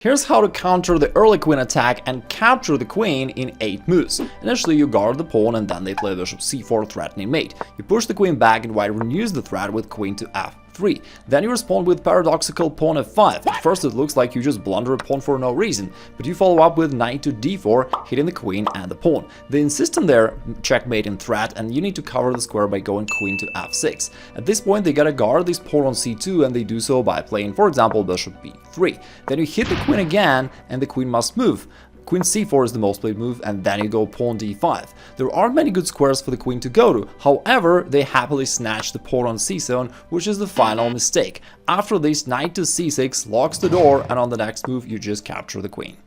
Here's how to counter the early queen attack and capture the queen in 8 moves. Initially you guard the pawn and then they play bishop c4 threatening mate. You push the queen back and white renews the threat with queen to f3. Then you respond with paradoxical pawn f5. At first it looks like you just blunder a pawn for no reason, but you follow up with knight to d4, hitting the queen and the pawn. They insist on their checkmating threat and you need to cover the square by going queen to f6. At this point they gotta guard this pawn on c2 and they do so by playing, for example, bishop b3. Then you hit the queen again and the queen must move. Queen c4 is the most played move, and then you go pawn d5. There aren't many good squares for the queen to go to, however, they happily snatch the pawn on c7, which is the final mistake. After this, knight to c6 locks the door, and on the next move you just capture the queen.